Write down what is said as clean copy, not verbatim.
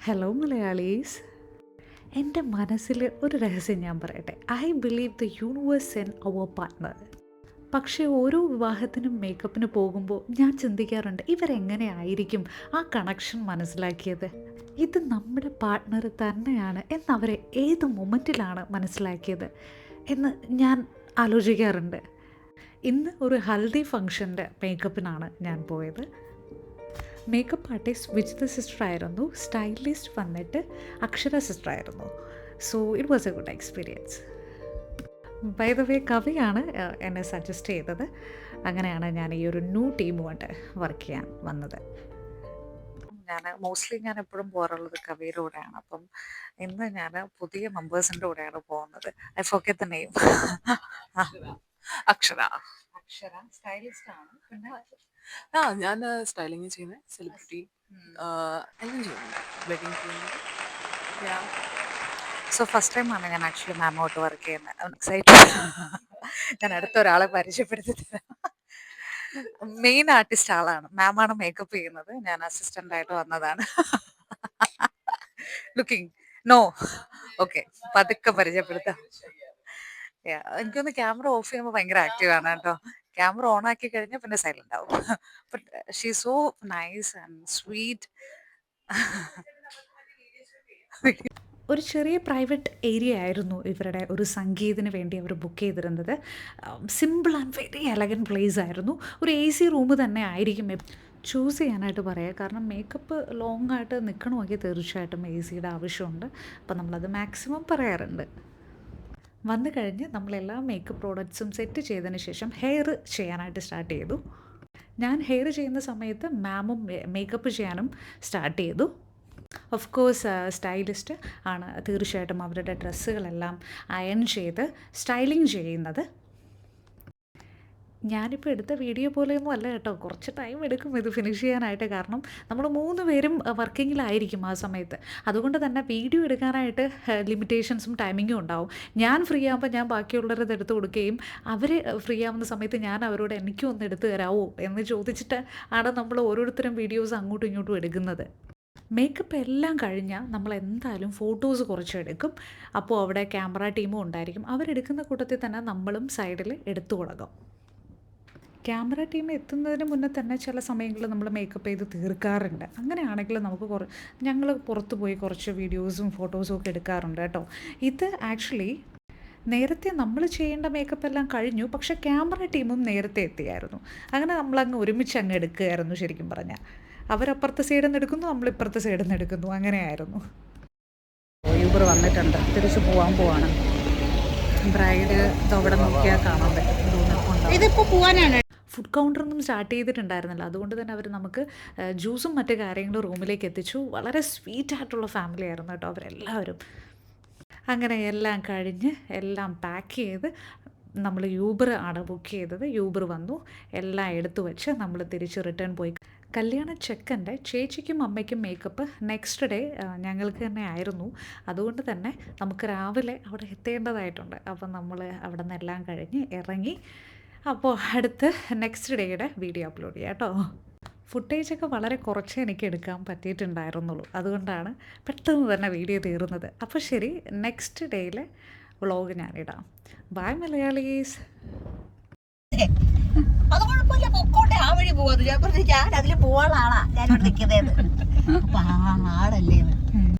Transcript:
Hello Malayalees. എൻ്റെ മനസ്സിൽ ഒരു രഹസ്യം ഞാൻ പറയട്ടെ. I believe the universe in our partner. പക്ഷേ ഓരോ വിവാഹത്തിനും മേക്കപ്പിന് പോകുമ്പോൾ ഞാൻ ചിന്തിക്കാറുണ്ട്, ഇവരെങ്ങനെയായിരിക്കും ആ കണക്ഷൻ മനസ്സിലാക്കിയത്? ഇത് നമ്മുടെ പാർട്ട്ണർ തന്നെയാണ് എന്നവരെ ഏത് മൊമെൻറ്റിലാണ് മനസ്സിലാക്കിയത് എന്ന് ഞാൻ ആലോചിക്കാറുണ്ട്. ഇന്ന് ഒരു ഹൽദി ഫങ്ഷൻ്റെ മേക്കപ്പിനാണ് ഞാൻ പോയത്. മേക്കപ്പ് ആർട്ടിസ്റ്റ് വിജിത സിസ്റ്റർ ആയിരുന്നു, സ്റ്റൈലിസ്റ്റ് വന്നിട്ട് അക്ഷര സിസ്റ്റർ ആയിരുന്നു. So it was a good experience. By the way കവിയാണ് എന്നെ സജസ്റ്റ് ചെയ്തത്. അങ്ങനെയാണ് ഞാൻ ഈ ഒരു ന്യൂ ടീമുമായിട്ട് വർക്ക് ചെയ്യാൻ വന്നത്. ഞാൻ എപ്പോഴും പോകാറുള്ളത് കവിയുടെ കൂടെയാണ്. അപ്പം ഇന്ന് ഞാൻ പുതിയ മെമ്പേഴ്സിൻ്റെ കൂടെയാണ് പോകുന്നത്. I forget the name. അക്ഷര. അക്ഷര സ്റ്റൈലിസ്റ്റ് ആണ്. പിന്നെ ഞാൻ സ്റ്റൈലിങ് ചെയ്യുന്നത്, സെലിബ്രിറ്റി എല്ലാം ചെയ്യുന്നുണ്ട്, വെഡിങ് ചെയ്യുന്നുണ്ട്. സോ ഫസ്റ്റ് ടൈമാണ് ഞാൻ ആക്ച്വലി മാമോട്ട് വർക്ക് ചെയ്യുന്നത്. എക്സൈറ്റഡ്. ഞാൻ അടുത്ത ഒരാളെ പരിചയപ്പെടുത്തി തരാം. മെയിൻ ആർട്ടിസ്റ്റ് ആളാണ്, മാമാണ് മേക്കപ്പ് ചെയ്യുന്നത്. ഞാൻ അസിസ്റ്റന്റ് ആയിട്ട് വന്നതാണ്. Looking no. ഓക്കെ, പതുക്കെ പരിചയപ്പെടുത്താം. എനിക്കൊന്ന് ക്യാമറ ഓഫ് ചെയ്യുമ്പോൾ ഭയങ്കര ആക്റ്റീവ് ആണ് കേട്ടോ. ക്യാമറ ഓൺ ആക്കി കഴിഞ്ഞാൽ പിന്നെ സൈലന്റ് ആവും. But she so nice and sweet. ഒരു ചെറിയ പ്രൈവറ്റ് ഏരിയ ആയിരുന്നു ഇവരുടെ ഒരു സംഗീതത്തിന് വേണ്ടി അവർ ബുക്ക് ചെയ്തിരുന്നത്. Simple and very elegant place ആയിരുന്നു. ഒരു AC റൂം തന്നെ ആയിരിക്കും ചൂസ് ചെയ്യാനായിട്ട് പറയുക. കാരണം മേക്കപ്പ് ലോങ് ആയിട്ട് നിൽക്കണമെങ്കിൽ തീർച്ചയായിട്ടും AC ആവശ്യമുണ്ട്. അപ്പം നമ്മളത് മാക്സിമം പറയാറുണ്ട്. വന്നു കഴിഞ്ഞ് നമ്മളെല്ലാ മേക്കപ്പ് പ്രോഡക്ട്സും സെറ്റ് ചെയ്തതിന് ശേഷം ഹെയർ ചെയ്യാനായിട്ട് സ്റ്റാർട്ട് ചെയ്തു. ഞാൻ ഹെയർ ചെയ്യുന്ന സമയത്ത് മാമും മേക്കപ്പ് ചെയ്യാനും സ്റ്റാർട്ട് ചെയ്തു. ഓഫ് കോഴ്സ് സ്റ്റൈലിസ്റ്റ് ആണ് തീർച്ചയായിട്ടും അവരുടെ ഡ്രസ്സുകളെല്ലാം അയൺ ചെയ്ത് സ്റ്റൈലിങ് ചെയ്യുന്നത്. ഞാനിപ്പോൾ എടുത്ത വീഡിയോ പോലെയൊന്നും അല്ല കേട്ടോ. കുറച്ച് ടൈം എടുക്കും ഇത് ഫിനിഷ് ചെയ്യാനായിട്ട്. കാരണം നമ്മൾ 3 പേരും വർക്കിങ്ങിലായിരിക്കും ആ സമയത്ത്. അതുകൊണ്ട് തന്നെ വീഡിയോ എടുക്കാനായിട്ട് ലിമിറ്റേഷൻസും ടൈമിങ്ങും ഉണ്ടാവും. ഞാൻ ഫ്രീ ആകുമ്പോൾ ഞാൻ ബാക്കിയുള്ളവരത് എടുത്ത് കൊടുക്കുകയും അവർ ഫ്രീ ആവുന്ന സമയത്ത് ഞാൻ അവരോട് എനിക്കും ഒന്ന് എടുത്ത് തരാമോ എന്ന് ചോദിച്ചിട്ട് ആണ് നമ്മൾ ഓരോരുത്തരും വീഡിയോസ് അങ്ങോട്ടും ഇങ്ങോട്ടും എടുക്കുന്നത്. മേക്കപ്പ് എല്ലാം കഴിഞ്ഞാൽ നമ്മൾ എന്തായാലും ഫോട്ടോസ് കുറച്ച് എടുക്കും. അപ്പോൾ അവിടെ ക്യാമറ ടീമും ഉണ്ടായിരിക്കും. അവരെടുക്കുന്ന കൂട്ടത്തിൽ തന്നെ നമ്മളും സൈഡിൽ എടുത്തു കൊടുക്കും. ക്യാമറ ടീം എത്തുന്നതിന് മുന്നേ തന്നെ ചില സമയങ്ങളിൽ നമ്മൾ മേക്കപ്പ് ചെയ്ത് തീർക്കാറുണ്ട്. അങ്ങനെയാണെങ്കിൽ നമുക്ക് ഞങ്ങൾ പുറത്ത് പോയി കുറച്ച് വീഡിയോസും ഫോട്ടോസും ഒക്കെ എടുക്കാറുണ്ട് കേട്ടോ. ഇത് ആക്ച്വലി നേരത്തെ നമ്മൾ ചെയ്യേണ്ട മേക്കപ്പ് എല്ലാം കഴിഞ്ഞു, പക്ഷേ ക്യാമറ ടീമും നേരത്തെ എത്തിയായിരുന്നു. അങ്ങനെ നമ്മളങ്ങ് ഒരുമിച്ച് അങ്ങ് എടുക്കുകയായിരുന്നു ശരിക്കും പറഞ്ഞാൽ. അവരപ്പുറത്തെ സൈഡിൽ നിന്ന് എടുക്കുന്നു, നമ്മളിപ്പുറത്തെ സൈഡിൽ നിന്ന് എടുക്കുന്നു, അങ്ങനെയായിരുന്നു. യൂബർ വന്നിട്ടുണ്ട്, തിരിച്ച് പോവാണ്. ബ്രൈഡ് അവിടെ നോക്കിയാൽ കാണാൻ പറ്റും. ഇതിപ്പോൾ പോവാനാണ്. ഫുഡ് കൗണ്ടറൊന്നും സ്റ്റാർട്ട് ചെയ്തിട്ടുണ്ടായിരുന്നില്ല. അതുകൊണ്ട് തന്നെ അവർ നമുക്ക് ജ്യൂസും മറ്റു കാര്യങ്ങളും റൂമിലേക്ക് എത്തിച്ചു. വളരെ സ്വീറ്റ് ആയിട്ടുള്ള ഫാമിലി ആയിരുന്നു കേട്ടോ അവരെല്ലാവരും. അങ്ങനെ എല്ലാം കഴിഞ്ഞ് എല്ലാം പാക്ക് ചെയ്ത് നമ്മൾ യൂബർ ആണ് ബുക്ക് ചെയ്തത്. യൂബർ വന്നു, എല്ലാം എടുത്തു വെച്ച് നമ്മൾ തിരിച്ച് റിട്ടേൺ പോയി. കല്യാണ ചെക്കൻ്റെ ചേച്ചിക്കും അമ്മയ്ക്കും മേക്കപ്പ് നെക്സ്റ്റ് ഡേ ഞങ്ങൾക്ക് തന്നെ ആയിരുന്നു. അതുകൊണ്ട് തന്നെ നമുക്ക് രാവിലെ അവിടെ എത്തേണ്ടതായിട്ടുണ്ട്. അപ്പം നമ്മൾ അവിടെ നിന്നെല്ലാം കഴിഞ്ഞ് ഇറങ്ങി. അപ്പോൾ അടുത്ത് നെക്സ്റ്റ് ഡേയുടെ വീഡിയോ അപ്ലോഡ് ചെയ്യാം കേട്ടോ. ഫുട്ടേജൊക്കെ വളരെ കുറച്ചേ എനിക്ക് എടുക്കാൻ പറ്റിയിട്ടുണ്ടായിരുന്നുള്ളൂ. അതുകൊണ്ടാണ് പെട്ടെന്ന് തന്നെ വീഡിയോ തീർന്നത്. അപ്പോൾ ശരി, നെക്സ്റ്റ് ഡേയിലെ വ്ളോഗ് ഞാനിടാം. ബൈ മലയാളീസ്. അത് കുഴപ്പമില്ല, പൊക്കോട്ടെ, ആ വഴി പോവാത്. ഞാൻ അതിൽ പോവാളാണാ ഞാനിവിടെ നിൽക്കുന്നത്. അപ്പൊ ആ ആളല്ലേ